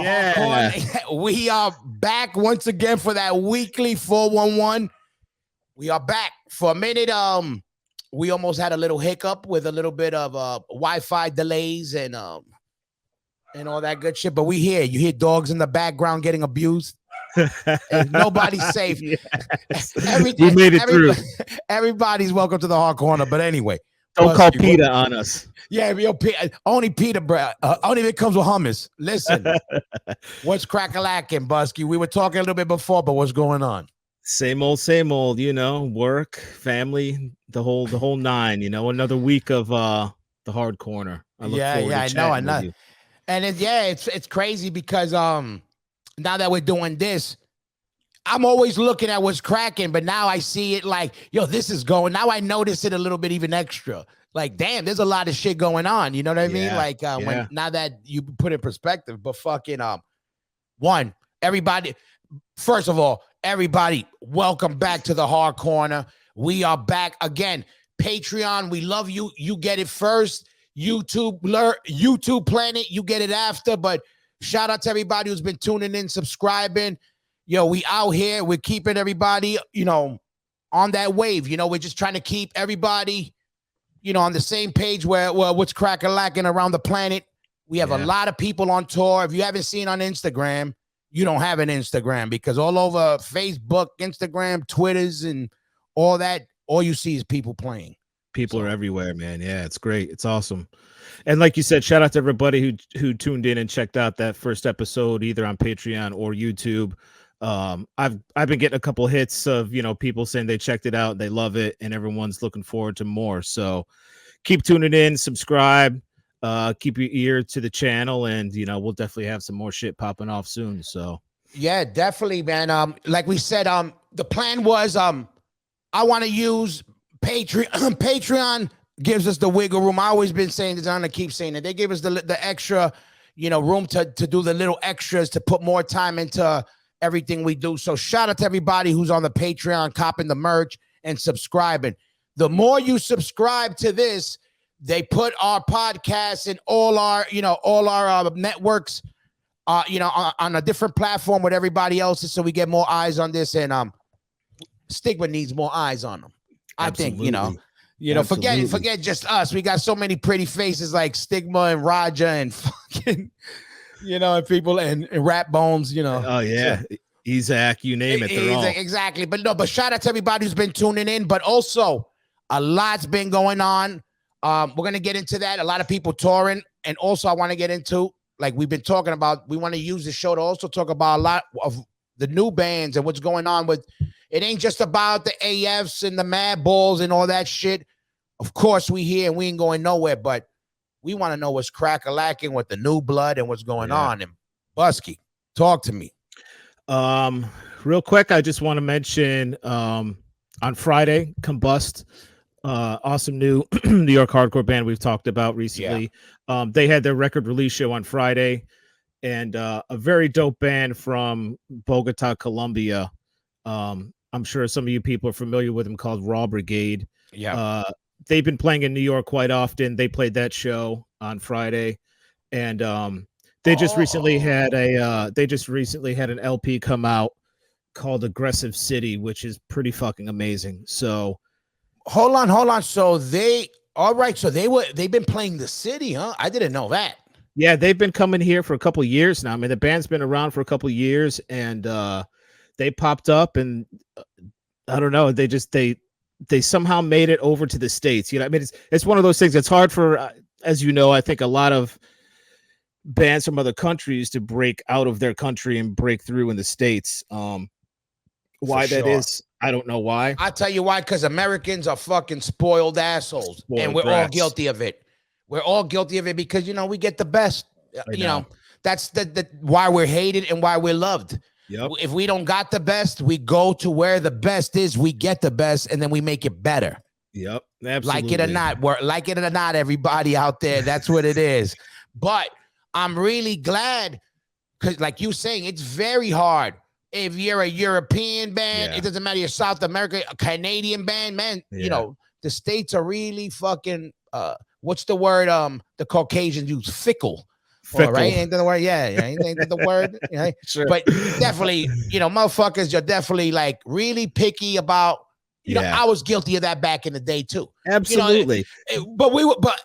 Yeah. We are back once again for that weekly 411. We are back for a minute. We almost had a little hiccup with a little bit of Wi-Fi delays and all that good shit. But we here. You hear dogs in the background getting abused. And nobody's safe. Yes. We made it through. Everybody's welcome to the Hard Corner. But anyway, don't call PETA on us. Yeah, only PETA, bro. Only if it comes with hummus. Listen, what's crack-a-lacking, Busky? We were talking a little bit before, but what's going on? Same old, you know, work, family, the whole nine, you know, another week of the Hard Corner. I look forward to chatting with you. And it's crazy because now that we're doing this, I'm always looking at what's cracking, but now I see it like, yo, this is going. Now I notice it a little bit even extra. Like, damn, there's a lot of shit going on. You know what I mean? Like, when now that you put in perspective, but fucking everybody, first of all, everybody, welcome back to the Hard Corner. We are back again. Patreon, we love you. You get it first. YouTube Planet, you get it after. But shout out to everybody who's been tuning in, subscribing. Yo, we out here. We're keeping everybody, you know, on that wave. You know, we're just trying to keep everybody, you know, on the same page where what's crack-a-lacking around the planet. We have a lot of people on tour. If you haven't seen on Instagram, you don't have an Instagram, because all over Facebook, Instagram, Twitters, and all that, all you see is people playing. People are everywhere, man. Yeah, it's great. It's awesome. And like you said, shout out to everybody who tuned in and checked out that first episode, either on Patreon or YouTube. I've been getting a couple hits of, you know, people saying they checked it out, they love it, and everyone's looking forward to more. So keep tuning in, subscribe, keep your ear to the channel, and you know, we'll definitely have some more shit popping off soon. So yeah, definitely, man. Like we said, the plan was I want to use Patreon. Patreon gives us the wiggle room. I always been saying this, I'm gonna keep saying it. They give us the extra, you know, room to do the little extras, to put more time into everything we do. So shout out to everybody who's on the Patreon, copping the merch and subscribing. The more you subscribe to this, they put our podcast and all our networks, you know, on a different platform with everybody else's, so we get more eyes on this. And Stigma needs more eyes on them. I think, you know, forget just us. We got so many pretty faces like Stigma and Raja and fucking, you know, and people and Rap Bones, you know. Oh yeah, so, Isaac, you name it. They're all. Exactly. But shout out to everybody who's been tuning in. But also, a lot's been going on. We're gonna get into that. A lot of people touring, and also I want to get into, like we've been talking about. We want to use the show to also talk about a lot of the new bands and what's going on with. It ain't just about the AFs and the Mad Balls and all that shit. Of course, we here and we ain't going nowhere, but we want to know what's crack-a-lacking with the new blood and what's going on. And Busky, talk to me. Real quick, I just want to mention on Friday, Combust, awesome new New York hardcore band we've talked about recently. They had their record release show on Friday, and a very dope band from Bogota, Colombia. I'm sure some of you people are familiar with them, called Raw Brigade. They've been playing in New York quite often. They played that show on Friday, and they just recently had an LP come out called Aggressive City, which is pretty fucking amazing. So hold on. So they've been playing the city, huh? I didn't know that. Yeah, they've been coming here for a couple of years now. I mean, the band's been around for a couple of years, and they popped up, and I don't know, they somehow made it over to the States. You know, I mean, it's one of those things. It's hard for, as you know, I think a lot of bands from other countries to break out of their country and break through in the States. Why that is, I don't know why. I'll tell you why, because Americans are fucking spoiled assholes, and we're all guilty of it. We're all guilty of it because, you know, we get the best. You know, that's the why we're hated and why we're loved. Yep. If we don't got the best, we go to where the best is, we get the best, and then we make it better. Yep, absolutely. Like it or not, everybody out there, that's what it is. But I'm really glad, because like you saying, it's very hard. If you're a European band, it doesn't matter, you're South America, a Canadian band, man, you know, the States are really fucking, what's the word the Caucasians use? Fickle. Or Fickle. right? Ain't that the word? Yeah, ain't that the word? Yeah. Sure. But definitely, motherfuckers, you're definitely like really picky about. Yeah. I was guilty of that back in the day too. Absolutely. But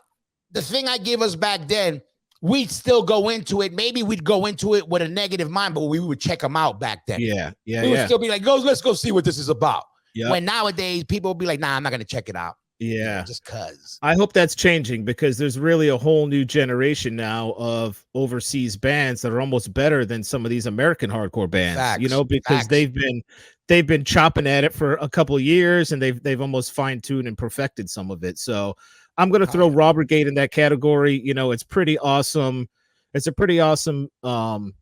the thing I gave us back then, we'd still go into it. Maybe we'd go into it with a negative mind, but we would check them out back then. Yeah. We would still be like, let's go see what this is about. Yep. When nowadays people will be like, nah, I'm not gonna check it out. Yeah. Just cause. I hope that's changing, because there's really a whole new generation now of overseas bands that are almost better than some of these American hardcore bands. Facts. Because they've been chopping at it for a couple of years, and they've almost fine-tuned and perfected some of it. So I'm going to throw Raw Brigade in that category. It's pretty awesome. It's a pretty awesome and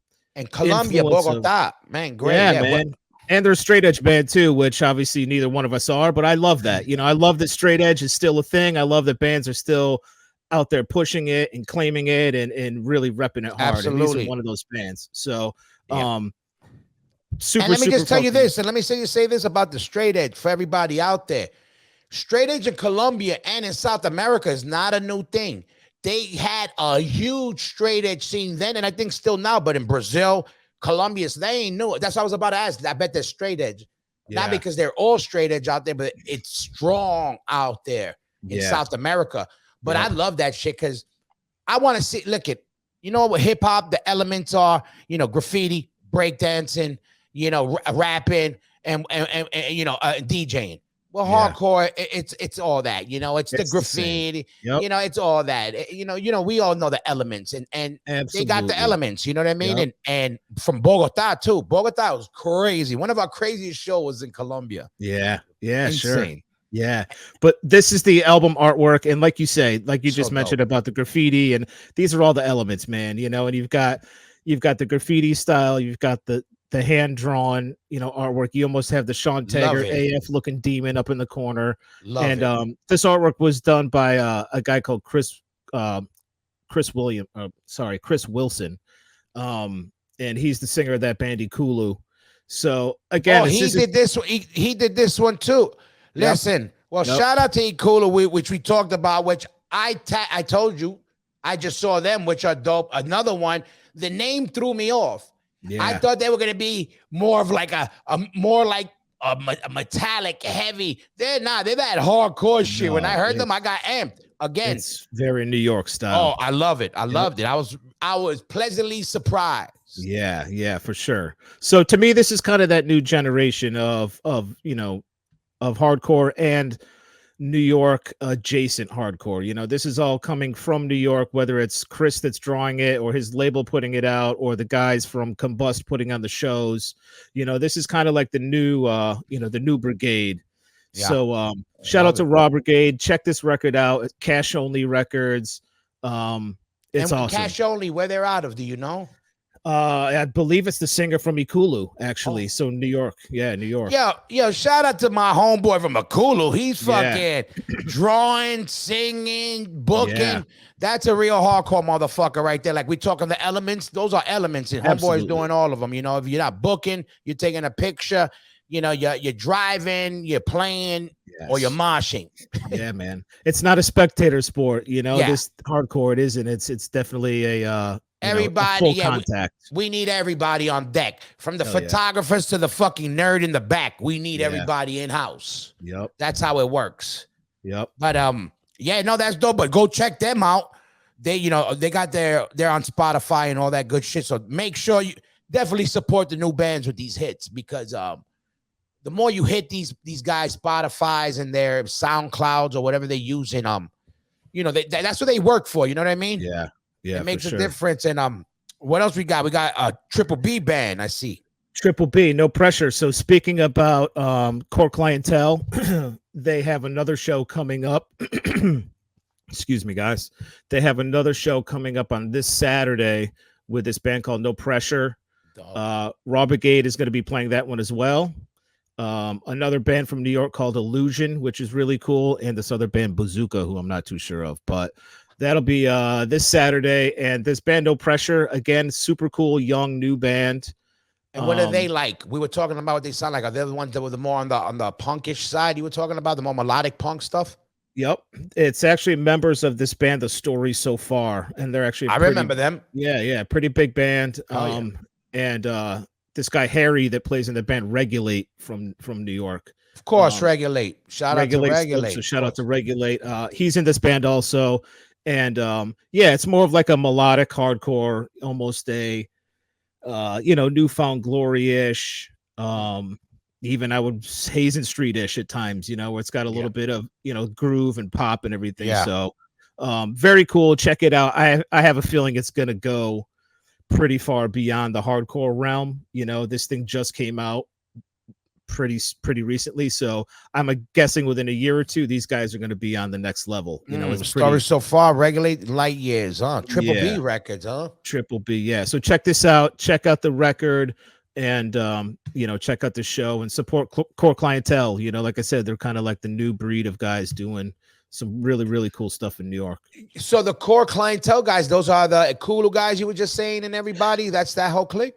Colombia, Bogota, man, great. Yeah, man. And they're a straight edge band too, which obviously neither one of us are, but I love that. I love that straight edge is still a thing. I love that bands are still out there pushing it and claiming it and really repping it hard. Absolutely. And these are one of those bands. So super. And let me just tell you this, and let me say this about the straight edge for everybody out there. Straight edge in Colombia and in South America is not a new thing. They had a huge straight edge scene then, and I think still now, but in Brazil, Colombia, so they ain't new. That's what I was about to ask. I bet they're straight edge. Not because they're all straight edge out there, but it's strong out there in South America. But I love that shit because I want to see, look at, what hip hop, the elements are, graffiti, breakdancing, rapping, and DJing. Well, hardcore, it's all that, it's the graffiti, it's all that, we all know the elements and they got the elements, you know what I mean? And from Bogota too. Bogota was crazy. One of our craziest shows was in Colombia. Yeah. Insane. Sure. Yeah. But this is the album artwork. And like you say, like you just mentioned about the graffiti, and these are all the elements, man, and you've got the graffiti style, you've got the hand-drawn, artwork. You almost have the Sean Taggart AF looking demon up in the corner. This artwork was done by a guy called Chris Wilson. And he's the singer of that band Ikulu. So again, he did this one too. Listen, shout out to Ikulu, which we talked about, which I told you, I just saw them, which are dope. Another one, the name threw me off. Yeah. I thought they were gonna be more of like a metallic heavy. They're not. They're that hardcore shit. When I heard them, I got amped again. It's very New York style. Oh, I love it. I loved it. I was pleasantly surprised. Yeah, for sure. So to me, this is kind of that new generation of hardcore and New York adjacent hardcore. This is all coming from New York, whether it's Chris that's drawing it or his label putting it out or the guys from Combust putting on the shows. This is kind of like the new the new brigade. So shout out to Raw Brigade. Check this record out. It's Cash Only Records. It's awesome. Cash Only, where they're out of, do you know? I believe it's the singer from Ikulu, actually. So New York. Yeah, New York. Yo, shout out to my homeboy from Ikulu. He's fucking drawing, singing, booking. Yeah. That's a real hardcore motherfucker right there. Like we talking the elements, those are elements, and homeboy's doing all of them. If you're not booking, you're taking a picture, you're driving, you're playing, or you're moshing. Yeah, man. It's not a spectator sport, this hardcore it isn't. It's definitely a everybody, full contact. We need everybody on deck, from the photographers to the fucking nerd in the back. We need everybody in house. Yep, that's how it works. Yep. But that's dope. But go check them out. They got they're on Spotify and all that good shit. So make sure you definitely support the new bands with these hits, because the more you hit these guys Spotify's and their SoundClouds or whatever they're using, that's what they work for. You know what I mean? Yeah. It makes a difference. And what else we got? We got a Triple B band, I see. Triple B, No Pressure. So speaking about core clientele, they have another show coming up. Excuse me, guys. They have another show coming up on this Saturday with this band called No Pressure. Raw Brigade is going to be playing that one as well. Another band from New York called Illusion, which is really cool, and this other band Bazooka, who I'm not too sure of, but that'll be this Saturday. And this band No Pressure, again, super cool, young, new band. And what are they like? We were talking about what they sound like. Are they the ones that were the more on the punkish side? You were talking about the more melodic punk stuff? Yep. It's actually members of this band, The Story So Far, and they're actually a I remember them. yeah, pretty big band. Oh yeah. And this guy Harry that plays in the band Regulate from New York. Of course, Um, Regulate. Shout out to Regulate Slim, Regulate. so Of shout out to course. Regulate. He's in this band also, and yeah, it's more of like a melodic hardcore, almost a newfound glory-ish. Even I would Hazen Street-ish at times, where it's got a Yeah. little bit of groove and pop and everything. Yeah. So very cool. Check it out. I have a feeling it's gonna go pretty far beyond the hardcore realm. This thing just came out pretty recently, so I'm guessing within a year or two these guys are going to be on the next level. It's Story pretty So Far, Regulate light years, huh? Triple B yeah, records, huh? triple B, yeah. So check this out, check out the record, and check out the show and support core clientele. Like I said, they're kind of like the new breed of guys doing some really really cool stuff in New York. So the core clientele guys, those are the Kulu guys you were just saying, and everybody. That's that whole clique.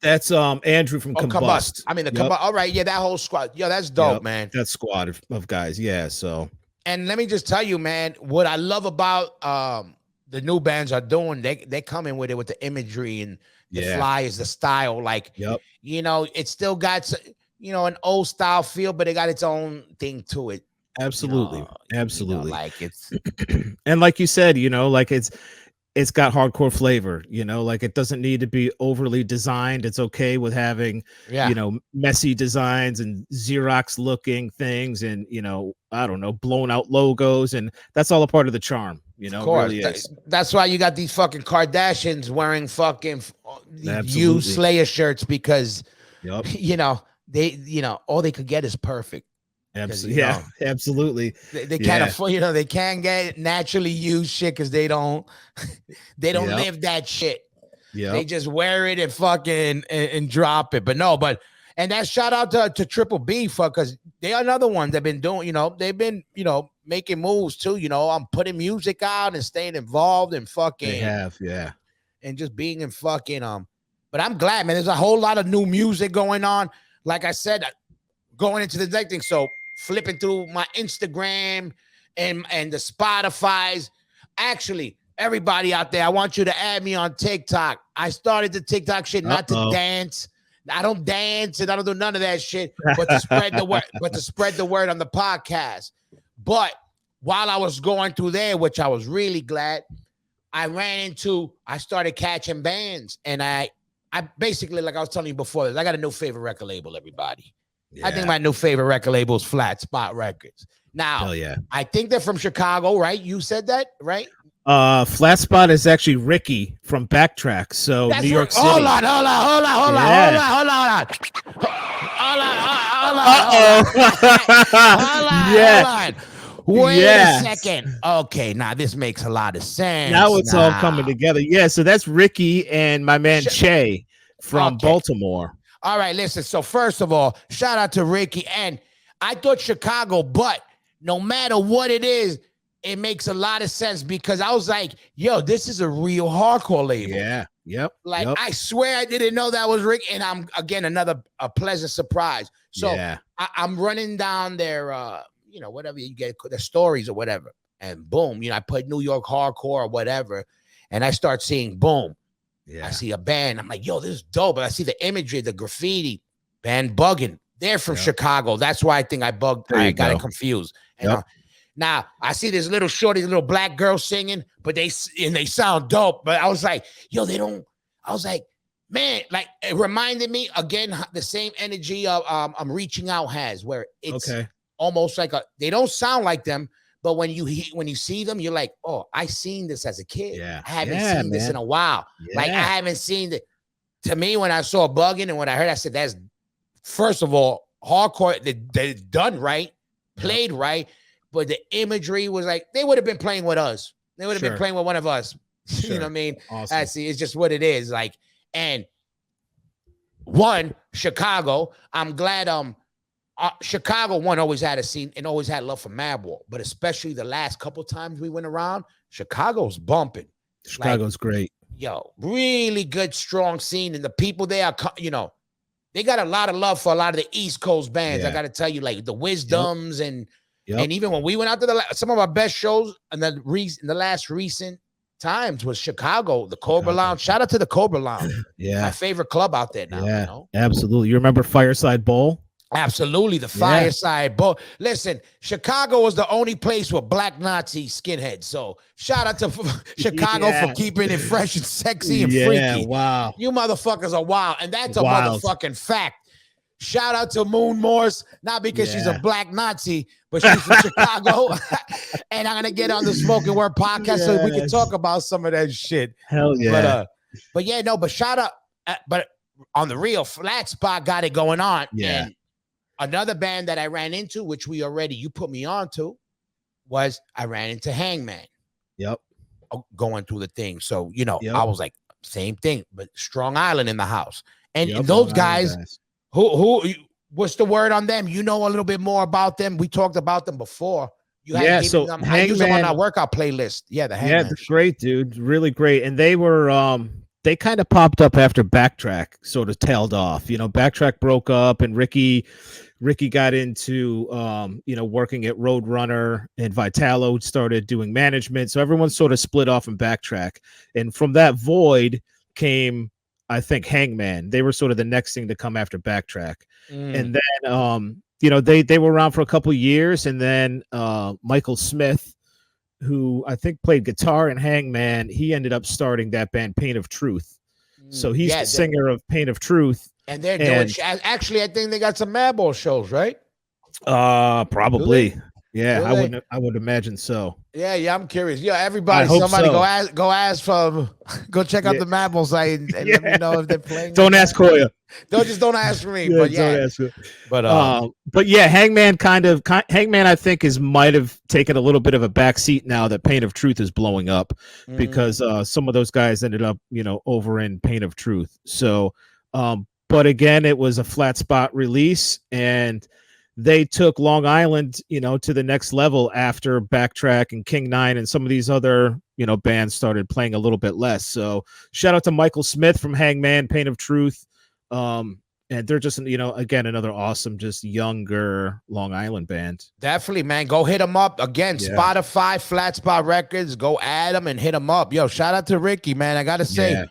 That's Andrew from Combust. I mean, the Yep. Combust. All right, yeah, that whole squad. Yo, that's dope, Yep. man. That squad of guys, yeah. So, and let me just tell you, man, what I love about the new bands are doing, they come in with it with the imagery and the flyers, the style. Like, yep. It still got an old style feel, but it got its own thing to it. Absolutely. Absolutely. Like it's and like you said, like it's got hardcore flavor, like it doesn't need to be overly designed. It's okay with having, messy designs and Xerox looking things and, I don't know, blown out logos. And that's all a part of the charm, of course. Really is. That's why you got these fucking Kardashians wearing fucking used Slayer shirts because, they, all they could get is perfect. Absolutely. Yeah, absolutely. They can't afford, they can't get naturally used shit because they don't live that shit. Yeah, they just wear it and fucking and drop it. And that shout out to Triple B because they are another one that been doing, they've been, making moves too. I'm putting music out and staying involved and fucking. They have, yeah, and just being in fucking But I'm glad, man. There's a whole lot of new music going on. Like I said, going into the next thing, so. Flipping through my Instagram and the Spotify's. Actually, everybody out there, I want you to add me on TikTok. I started the TikTok shit not to dance. I don't dance and I don't do none of that shit, but to spread the word, on the podcast. But while I was going through there, which I was really glad, I started catching bands, and I basically, like I was telling you before, I got a new favorite record label, everybody. Yeah. I think my new favorite record label is Flat Spot Records. Now, I think they're from Chicago, right? You said that, right? Flat Spot is actually Ricky from Backtrack. So New York City. Hold on. Wait a second. Okay, now this makes a lot of sense. Now it's all coming together. Yeah, so that's Ricky and my man Che from Baltimore. All right, listen. So first of all, shout out to Ricky. And I thought Chicago, but no matter what it is, it makes a lot of sense because I was like, yo, this is a real hardcore label. Yeah. Yep. I swear I didn't know that was Ricky. And I'm, again, a pleasant surprise. So I'm running down their, whatever you get, the stories or whatever. And boom, I put New York hardcore or whatever. And I start seeing boom. Yeah. I see a band. I'm like, yo, this is dope. But I see the imagery, the graffiti, band Buggin'. They're from Chicago. That's why I think I got it confused. And now I see this little shorty, little black girl singing, but they sound dope. But I was like, yo, I was like, man, like it reminded me again, the same energy of I'm Reaching Out has, where it's almost like they don't sound like them. But when you see them, you're like, oh, I seen this as a kid. Yeah. I haven't seen this in a while. Yeah. Like I haven't seen it. To me, when I saw Buggin' and when I heard, I said, that's first of all, hardcore. They done right, played right, but the imagery was like they would have been playing with us. They would have been playing with one of us. Sure. You know what I mean? Awesome. I see. It's just what it is. Like, and Chicago. I'm glad. Chicago always had a scene and always had love for Madwall, but especially the last couple times we went around, Chicago's bumping. Chicago's great. Yo, really good, strong scene, and the people there are, they got a lot of love for a lot of the East Coast bands. I got to tell you, like the Wisdoms and Yep. And even when we went out to some of our best shows in the last recent times was Chicago, the Cobra Lounge. Shout out to the Cobra Lounge. Yeah. My favorite club out there now. Yeah, You know? absolutely. You remember Fireside Bowl? Absolutely, the Fireside Bowl. Listen, Chicago was the only place with black Nazi skinheads. So shout out to Chicago for keeping it fresh and sexy and freaky. Wow. You motherfuckers are wild. And that's a motherfucking fact. Shout out to Moon Morse, not because she's a black Nazi, but she's from Chicago. And I'm gonna get on the Smoking Word podcast so we can talk about some of that shit. Hell yeah. But shout out, but on the real, Flat Spot got it going on. Yeah. And another band that I ran into, which you put me on to, was I ran into Hangman. Yep. Going through the thing. So, I was like, same thing, but Strong Island in the house. And those Long guys. Who? What's the word on them? You know a little bit more about them. We talked about them before. So them. I use them on our workout playlist. Yeah, the Hangman. Yeah, they're great, dude. Really great. And they were they kind of popped up after Backtrack sort of tailed off. Backtrack broke up, and Ricky got into working at Roadrunner, and Vitalo started doing management. So everyone sort of split off in Backtrack, and from that void came, I think, Hangman. They were sort of the next thing to come after Backtrack. And then they were around for a couple years, and then Michael Smith, who I think played guitar in Hangman, he ended up starting that band Pain of Truth. So he's the singer of Pain of Truth. And they're doing actually, I think they got some Madball shows, right? Probably. Yeah, I would imagine so. Yeah, I'm curious. Yeah, everybody, somebody go ask for go check out the Madball site and let me know if they're playing. Don't ask Koya. Don't ask for me. But Hangman I think might have taken a little bit of a backseat now that Pain of Truth is blowing up, because some of those guys ended up over in Pain of Truth. So but again, it was a Flat Spot release, and they took Long Island, to the next level after Backtrack and King 9 and some of these other, bands started playing a little bit less. So shout out to Michael Smith from Hangman, Pain of Truth. And they're just, again, another awesome, just younger Long Island band. Definitely, man. Go hit them up. Again, Spotify, Flat Spot Records. Go add them and hit them up. Yo, shout out to Ricky, man. I got to say,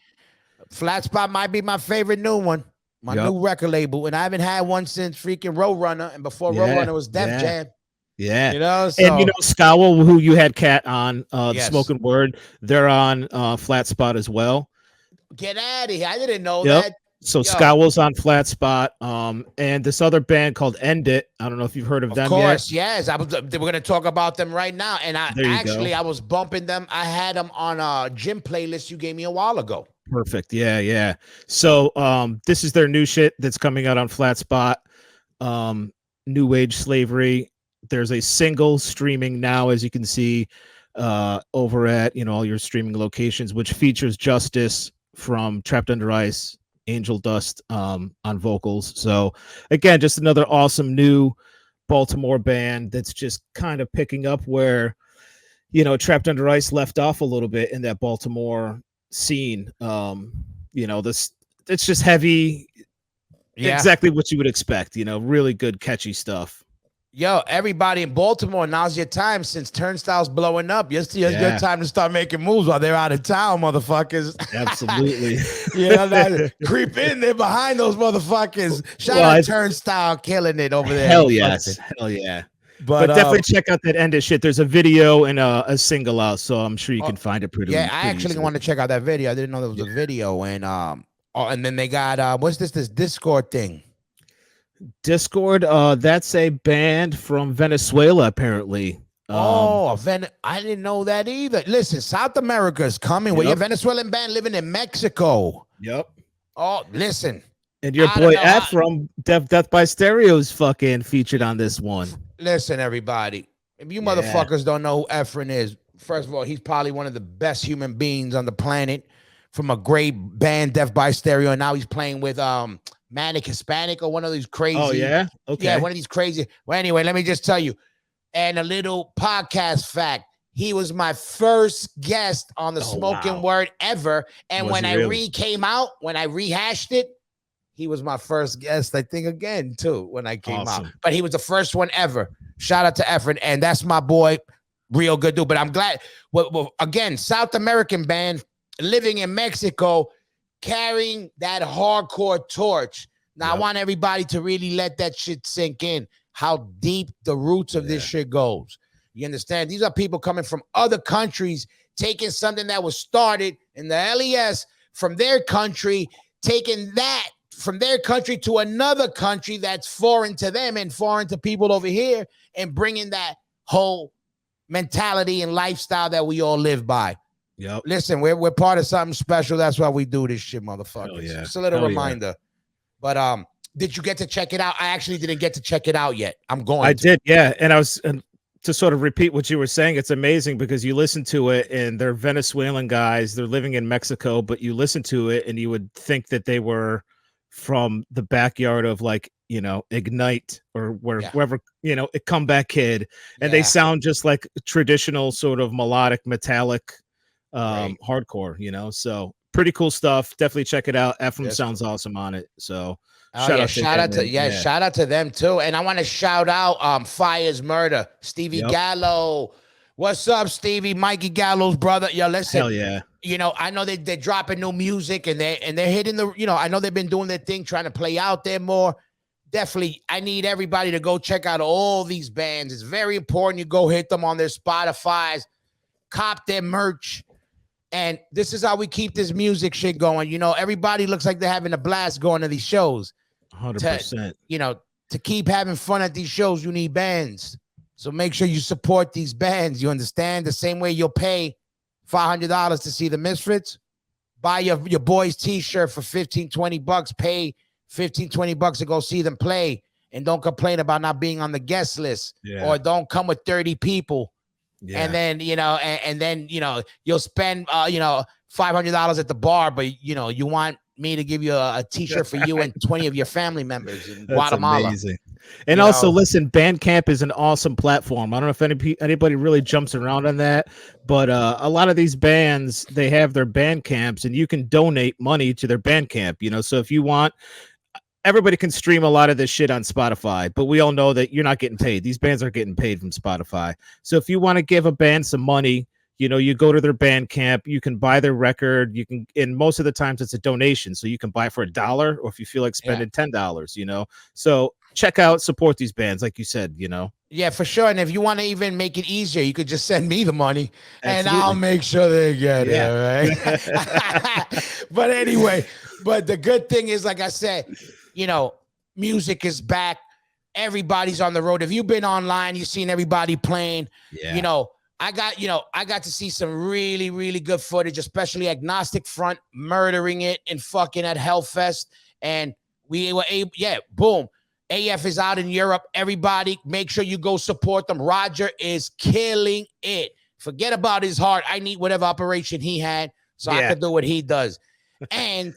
Flat Spot might be my favorite new one. My new record label, and I haven't had one since freaking Roadrunner, and before Roadrunner was Def Jam. Yeah, and Scowl, who you had Cat on, the Smoking Word, they're on Flat Spot as well. Get out of here! I didn't know that. So Scowl's on Flat Spot, and this other band called End It. I don't know if you've heard of them yet. Of course, yes. We're going to talk about them right now, and I was bumping them. I had them on a gym playlist you gave me a while ago. Perfect. Yeah. So this is their new shit that's coming out on Flat Spot. New Age Slavery. There's a single streaming now, as you can see, over at all your streaming locations, which features Justice from Trapped Under Ice, Angel Dust on vocals. So again, just another awesome new Baltimore band that's just kind of picking up where Trapped Under Ice left off a little bit in that Baltimore scene. It's just heavy, exactly what you would expect. Really good, catchy stuff. Yo, everybody in Baltimore, now's your time. Since Turnstile's blowing up, it's your time to start making moves while they're out of town, motherfuckers. Absolutely. Creep in there behind those motherfuckers. Shout out Turnstile, killing it over there. Hell yeah. But definitely check out that End It shit. There's a video and a single out, so I'm sure you can find it pretty. I actually want to check out that video. I didn't know there was a video, and and then they got what's this Discord thing? Discord, that's a band from Venezuela, apparently. I didn't know that either. Listen, South America is coming. We're a Venezuelan band living in Mexico. Yep. Oh, listen. And your boy F from Death by Stereo is fucking featured on this one. Listen, everybody. If you motherfuckers don't know who Efren is, first of all, he's probably one of the best human beings on the planet, from a great band, Death by Stereo, and now he's playing with Manic Hispanic or one of these crazy. Oh, yeah? Okay. Yeah, one of these crazy. Well, anyway, let me just tell you. And a little podcast fact. He was my first guest on the Smoking Word ever. And when I rehashed it, he was my first guest, I think, again, too, when I came out. But he was the first one ever. shout out to Efren, and that's my boy, real good dude. But I'm glad. Well, again, South American band living in Mexico, carrying that hardcore torch. Now I want everybody to really let that shit sink in. How deep the roots of this shit goes. You understand? These are people coming from other countries, taking something that was started in the LES from their country, taking that from their country to another country that's foreign to them and foreign to people over here, and bringing that whole mentality and lifestyle that we all live by. Yep. Listen, we're part of something special. That's why we do this shit, motherfuckers. Yeah. Just a little reminder. But did you get to check it out? I actually didn't get to check it out yet. I'm going. I did, yeah. And I was to sort of repeat what you were saying. It's amazing because you listen to it, and they're Venezuelan guys. They're living in Mexico, but you listen to it, and you would think that they were from the backyard of, like, you know, Ignite or wherever, you know, a Comeback Kid, and they sound just like traditional sort of melodic, metallic, hardcore. You know, so pretty cool stuff. Definitely check it out. Ephraim sounds awesome on it. So. Shout out to them too. And I want to shout out Fire's Murder, Stevie Gallo. What's up, Stevie? Mikey Gallo's brother. Yo, listen. Hell yeah. You know, I know they're dropping new music, and they're hitting the, you know, I know they've been doing their thing, trying to play out there more. Definitely, I need everybody to go check out all these bands. It's very important you go hit them on their Spotify's, cop their merch. And this is how we keep this music shit going. You know, everybody looks like they're having a blast going to these shows. 100%. You know, to keep having fun at these shows, you need bands. So make sure you support these bands. You understand? The same way you'll pay $500 to see the Misfits, buy your boy's t-shirt for $15-20, pay $15-20 to go see them play, and don't complain about not being on the guest list, or don't come with 30 people. And then, you know, and then, you know, you'll spend, you know, $500 at the bar, but, you know, you want me to give you a t-shirt for you and 20 of your family members in Guatemala. Amazing. And also, listen, Bandcamp is an awesome platform. I don't know if anybody really jumps around on that, but a lot of these bands, they have their Bandcamps, and you can donate money to their Bandcamp, you know. So if you want, everybody can stream a lot of this shit on Spotify, but we all know that you're not getting paid. These bands are getting paid from Spotify. So if you want to give a band some money, you know, you go to their Bandcamp, you can buy their record, you can, and most of the times it's a donation. So you can buy for $1, or if you feel like spending $10, you know. So check out, support these bands, like you said, you know. Yeah, for sure. And if you want to even make it easier, you could just send me the money. Absolutely. And I'll make sure they get it, right? But anyway, but the good thing is, like I said, you know, music is back. Everybody's on the road. If you've been online, you've seen everybody playing. You know, I got to see some really, really good footage, especially Agnostic Front murdering it and fucking at Hellfest. And we were able, boom. AF is out in Europe. Everybody, make sure you go support them. Roger is killing it. Forget about his heart. I need whatever operation he had so I can do what he does. And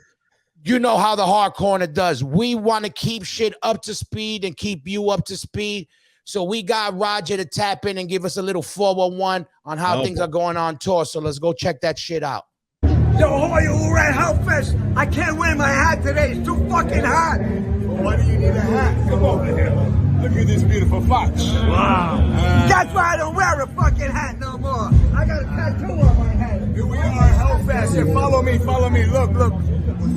you know how the Hard Corner does. We want to keep shit up to speed and keep you up to speed. So we got Roger to tap in and give us a little 411 on how things are going on tour. So let's go check that shit out. Yo, Hoya, we're at Hellfest. I can't wear my hat today. It's too fucking hot. Well, why do you need a hat? Come over here. Look at this beautiful fox. Wow. That's why I don't wear a fucking hat no more. I got a tattoo on my head. Here we are at Hellfest. Here, follow me, follow me. Look, look.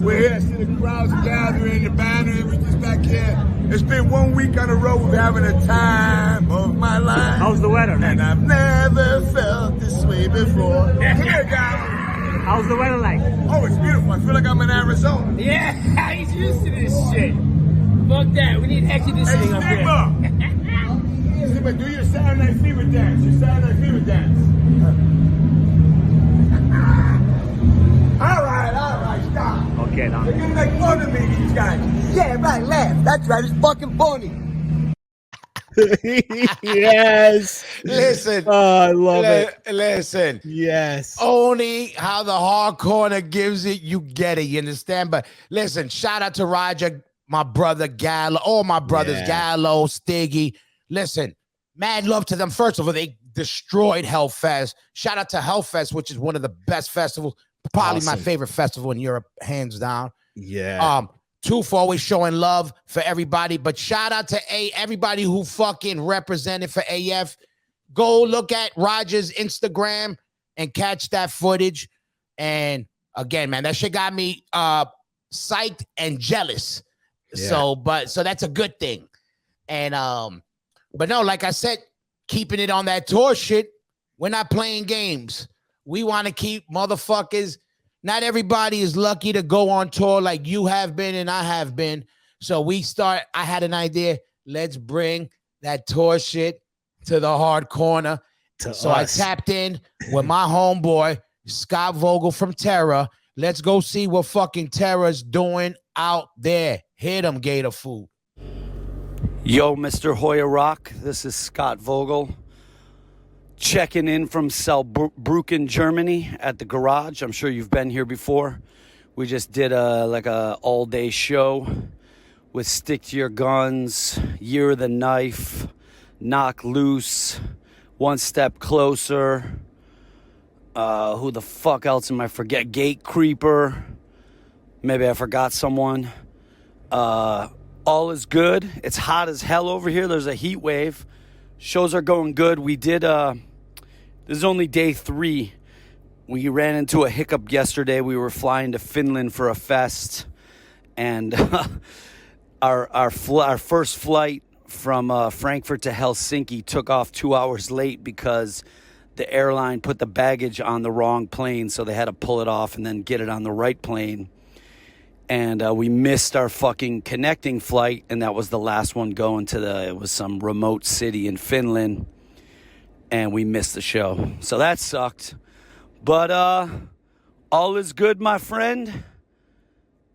We're here. See the crowds gathering, the banner, everything's back here. It's been 1 week on the road. We're having a time of my life. How's the weather, man? And I've never felt this way before. Here, guys. How's the weather like? Oh, it's beautiful. I feel like I'm in Arizona. Yeah, he's used to this shit. Fuck that. We need Hector this thing up here. Stigma, do your Saturday Night Fever dance. Your Saturday Night Fever dance. All right, stop. Okay, now. They're gonna make fun of me, these guys. Yeah, right, laugh. That's right, it's fucking funny. Yes. Listen. Oh, I love it. Listen. Yes. Only how the Hard Corner gives it, you get it. You understand? But listen, shout out to Roger, my brother Gallo, all my brothers, Gallo, Stiggy. Listen, mad love to them. First of all, they destroyed Hellfest. Shout out to Hellfest, which is one of the best festivals, probably my favorite festival in Europe, hands down. Yeah. Two, for always showing love for everybody. But shout out to everybody who fucking represented for AF. Go look at Roger's Instagram and catch that footage. And again, man, that shit got me psyched and jealous. Yeah. So that's a good thing. And but no, like I said, keeping it on that tour shit, we're not playing games. We want to keep motherfuckers. Not everybody is lucky to go on tour like you have been and I have been. So I had an idea. Let's bring that tour shit to the hard corner. So I tapped in with my homeboy, Scott Vogel from Terra. Let's go see what fucking Terra's doing out there. Hit him, Gator Food. Yo, Mr. Hoya Rock, this is Scott Vogel. Checking in from Saarbrücken, Germany at the garage. I'm sure you've been here before. We just did a all-day show with Stick to Your Guns, Year of the Knife, Knock Loose, One Step Closer. Who the fuck else am I forget? Gate Creeper. Maybe I forgot someone. All is good. It's hot as hell over here. There's a heat wave. Shows are going good. We did, this is only day 3. We ran into a hiccup yesterday. We were flying to Finland for a fest. And our first flight from Frankfurt to Helsinki took off 2 hours late because the airline put the baggage on the wrong plane. So they had to pull it off and then get it on the right plane. And we missed our fucking connecting flight, and that was the last one going to it was some remote city in Finland, and we missed the show. So that sucked. But all is good, my friend.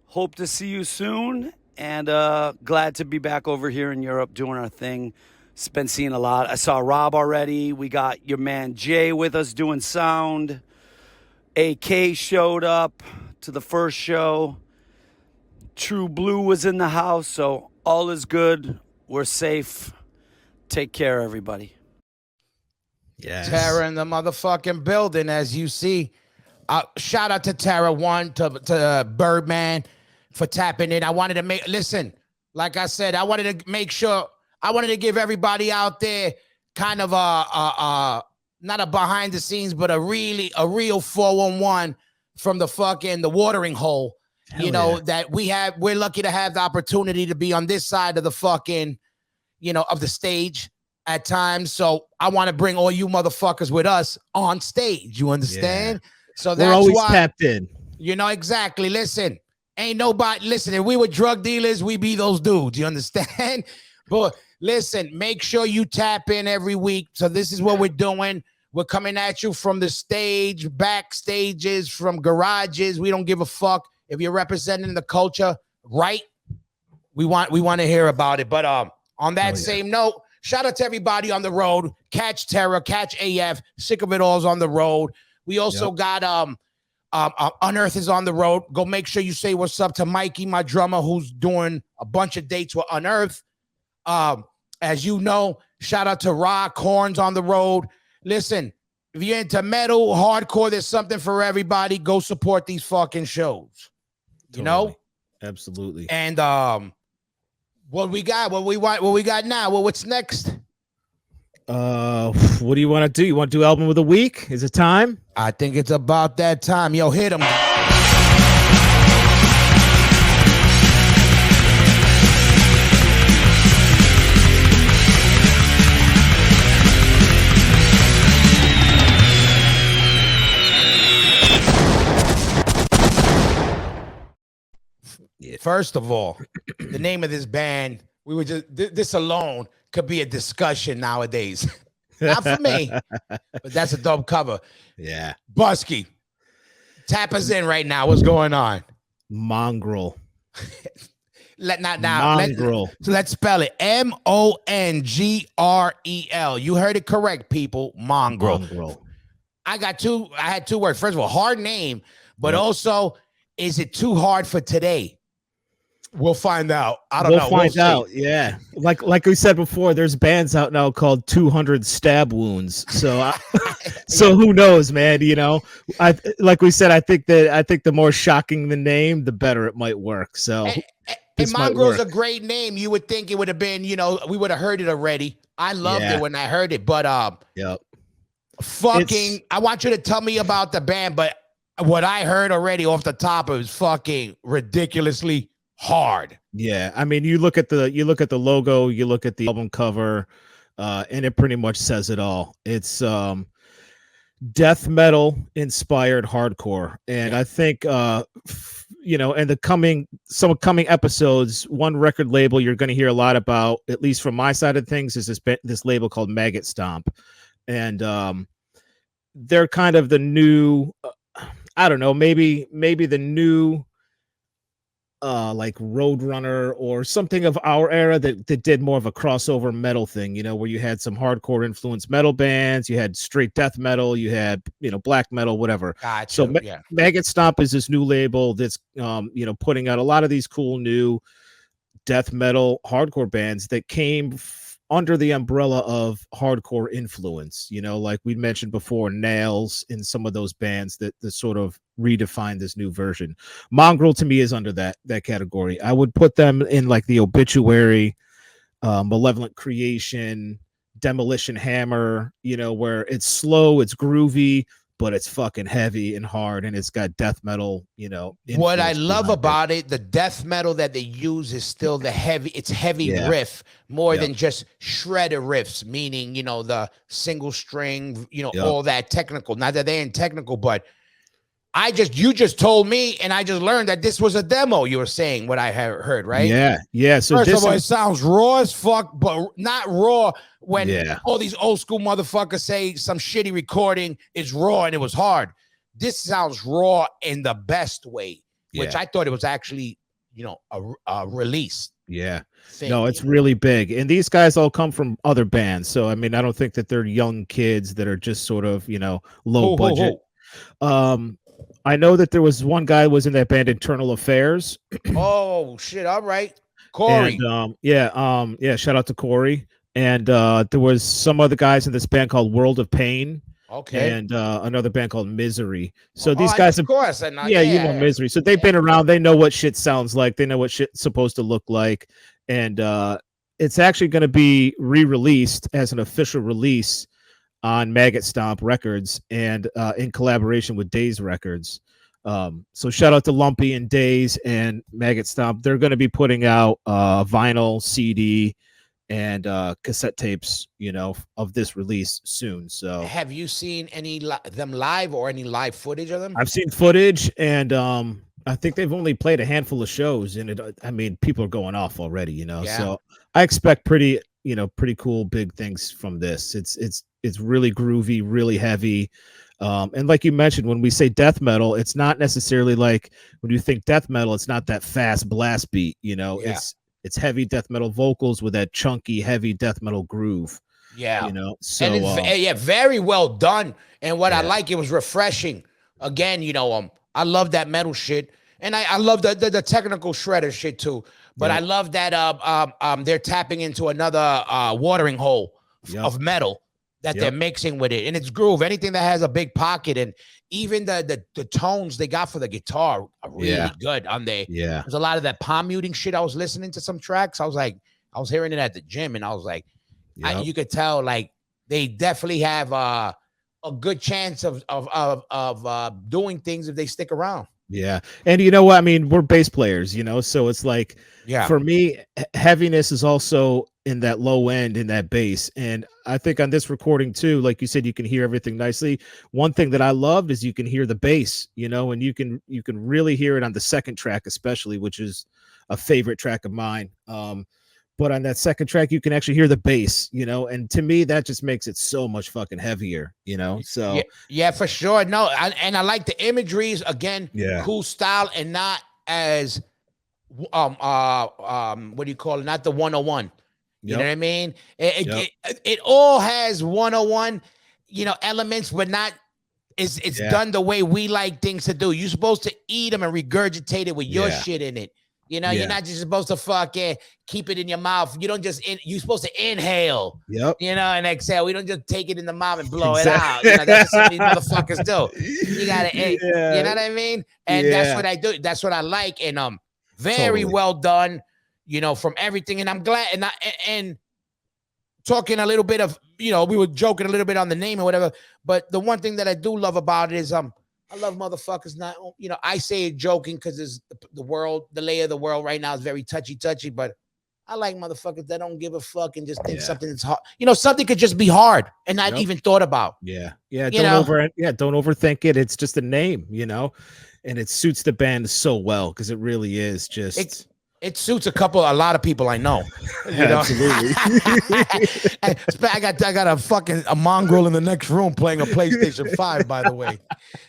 Hope to see you soon, and glad to be back over here in Europe doing our thing. Been seeing a lot. I saw Rob already. We got your man Jay with us doing sound. AK showed up to the first show. True Blue was in the house, so all is good. We're safe. Take care, everybody. Yes. Tara in the motherfucking building, as you see. Shout out to Tara, to Birdman for tapping in. I wanted to listen, like I said, I wanted to make sure, I wanted to give everybody out there kind of not a behind the scenes, but a real 411 from the watering hole. Hell yeah. That we're lucky to have the opportunity to be on this side of the fucking, of the stage at times. So I want to bring all you motherfuckers with us on stage. You understand? Yeah. So that's we're always why, tapped in. Exactly. Listen, ain't nobody, listen, if we were drug dealers, we be those dudes. You understand? But listen, make sure you tap in every week. So this is what we're doing. We're coming at you from the stage, backstages, from garages. We don't give a fuck. If you're representing the culture, right? We want to hear about it. But on that same note, shout out to everybody on the road. Catch Terror, catch AF. Sick of it all's on the road. We also got Unearth is on the road. Go make sure you say what's up to Mikey, my drummer, who's doing a bunch of dates with Unearth. As you know, shout out to Rock Horns on the road. Listen, if you're into metal, hardcore, there's something for everybody. Go support these fucking shows. Totally. Absolutely. And what we got now? Well, what's next? What do you want to do? You want to do album of the week? Is it time? I think it's about that time. Yo, hit him. First of all, the name of this band, we were just this alone could be a discussion nowadays. Not for me, but that's a dope cover. Yeah. Busky, tap us in right now. What's going on? Mongrel. Mongrel. Let's spell it Mongrel. You heard it correct, people. Mongrel. I had two words. First of all, hard name, but also, is it too hard for today? We'll find out. I don't We'll know. find see. out. Yeah, like we said before, there's bands out now called 200 Stab Wounds. So, so who knows, man? You know, like we said, I think the more shocking the name, the better it might work. So, and Mongrel's a great name. You would think it would have been, you know, we would have heard it already. I loved it when I heard it, but yep. Fucking, I want you to tell me about the band, but what I heard already off the top, it was fucking ridiculously hard. Yeah, I mean, you look at the logo, you look at the album cover, and it pretty much says it all. It's death metal inspired hardcore, and I think you know, and some coming episodes, one record label you're going to hear a lot about, at least from my side of things, is this label called Maggot Stomp, and they're kind of the new, I don't know, maybe the new like Roadrunner or something of our era that did more of a crossover metal thing, you know, where you had some hardcore influenced metal bands, you had straight death metal, you had, you know, black metal, whatever. Gotcha. So Maggot Stomp is this new label that's you know, putting out a lot of these cool new death metal hardcore bands that came under the umbrella of hardcore influence, you know, like we mentioned before, Nails in some of those bands that sort of redefine this new version. Mongrel to me is under that category. I would put them in like the Obituary, Malevolent Creation, Demolition Hammer, you know, where it's slow, it's groovy, but it's fucking heavy and hard, and it's got death metal, you know. What I love about it, the death metal that they use is still the heavy riff more than just shredder riffs, meaning, you know, the single string, you know, all that technical. Not that they ain't technical, but you just told me, and I just learned that this was a demo. You were saying what I heard, right? Yeah. So first of all, it sounds raw as fuck, but not raw when all these old school motherfuckers say some shitty recording is raw and it was hard. This sounds raw in the best way, which I thought it was actually, you know, a release. Yeah. No, it's really big. And these guys all come from other bands. So, I mean, I don't think that they're young kids that are just sort of, you know, low budget. I know that there was one guy who was in that band Internal Affairs. Oh shit! All right, Corey. And, shout out to Corey. And there was some other guys in this band called World of Pain. Okay. And another band called Misery. So these guys, of course, you know Misery. So they've been around. They know what shit sounds like. They know what shit's supposed to look like. And it's actually going to be re-released as an official release on Maggot Stomp Records and in collaboration with Days Records. So shout out to Lumpy and Days and Maggot Stomp. They're going to be putting out vinyl, CD, and cassette tapes, you know, of this release soon. So have you seen any them live or any live footage of them? I've seen footage, and I think they've only played a handful of shows, and I mean, people are going off already, you know. So I expect pretty cool big things from this. It's really groovy, really heavy. And like you mentioned, when we say death metal, it's not necessarily like when you think death metal, it's not that fast blast beat, you know. It's heavy death metal vocals with that chunky, heavy death metal groove. Yeah. You know, so and it's, very well done. And what I like, it was refreshing. Again, you know, I love that metal shit. And I love the technical shredder shit too. But I love that they're tapping into another watering hole of metal that they're mixing with it. And it's groove. Anything that has a big pocket, and even the tones they got for the guitar are really good on there. Yeah. There's a lot of that palm muting shit. I was listening to some tracks. I was hearing it at the gym, and I was like, you could tell like they definitely have a good chance of doing things if they stick around. Yeah. And you know what? I mean, we're bass players, you know, so it's like, for me, heaviness is also in that low end in that bass. And I think on this recording too, like you said, you can hear everything nicely. One thing that I loved is you can hear the bass, you know, and you can really hear it on the second track, especially, which is a favorite track of mine. But on that second track, you can actually hear the bass, you know, and to me, that just makes it so much fucking heavier, you know. So yeah, for sure. No, and I like the imageries again, cool style, and not as what do you call it? Not the 101. You know what I mean? It all has 101, you know, elements, but not. It's done the way we like things to do. You're supposed to eat them and regurgitate it with your shit in it. You know, you're not just supposed to fucking keep it in your mouth. You don't just you're supposed to inhale. Yep. You know, and exhale. We don't just take it in the mouth and blow it out. You know, that's what some of these motherfuckers do. You gotta, you know what I mean? And that's what I do. That's what I like. And very well done. You know, from everything. And I'm glad. And talking a little bit of, you know, we were joking a little bit on the name or whatever. But the one thing that I do love about it is I love motherfuckers not, you know, I say it joking because it's the lay of the world right now is very touchy, but I like motherfuckers that don't give a fuck and just think something that's hard. You know, something could just be hard and not even thought about. Yeah. Don't overthink it. It's just a name, you know, and it suits the band so well because it really is just. It suits a lot of people I know. You know? Absolutely. I got a Mongrel in the next room playing a PlayStation 5, by the way.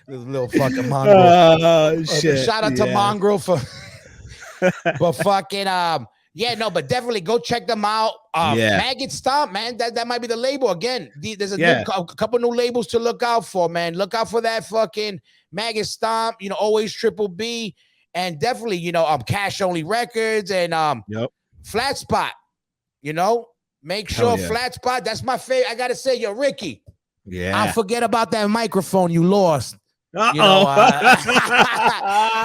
This little fucking Mongrel. Shit. Shout out to Mongrel for fucking but definitely go check them out. Maggot Stomp, man. That might be the label. Again, there's a couple new labels to look out for, man. Look out for that fucking Maggot Stomp, you know, always Triple B. And definitely, you know, Cash Only Records and Flat Spot, you know, make sure Flat Spot. That's my favorite. I gotta say, Ricky. Yeah. I forget about that microphone you lost. Uh-oh.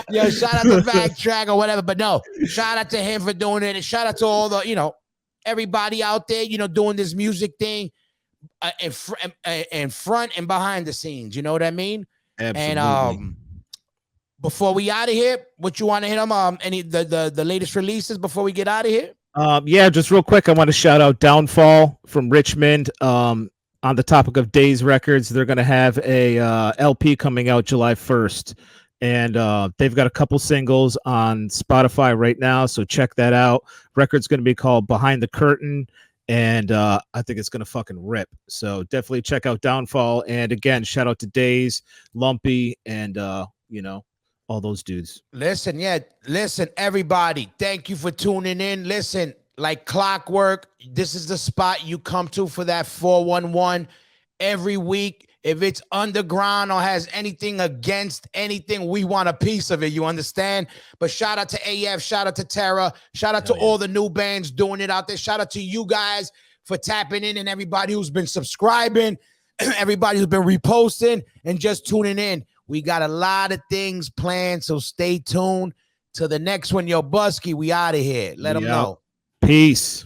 You know, shout out to Backtrack or whatever. But no, shout out to him for doing it. And shout out to all the, you know, everybody out there, you know, doing this music thing in front and behind the scenes. You know what I mean? Absolutely. And before we out of here, what you want to hit them? Any the latest releases before we get out of here? Just real quick, I want to shout out Downfall from Richmond. On the topic of Days Records, they're going to have a LP coming out July 1st, and they've got a couple singles on Spotify right now, so check that out. Record's going to be called Behind the Curtain, and I think it's going to fucking rip. So definitely check out Downfall. And again, shout out to Days, Lumpy, and you know, all those dudes. Listen, everybody, thank you for tuning in. Listen, like clockwork, this is the spot you come to for that 411 every week. If it's underground or has anything against anything, we want a piece of it. You understand? But shout out to AF, shout out to Terra, shout out to all the new bands doing it out there. Shout out to you guys for tapping in and everybody who's been subscribing, everybody who's been reposting and just tuning in. We got a lot of things planned, so stay tuned to the next one. Yo, Busky, we out of here. Let them know. Peace.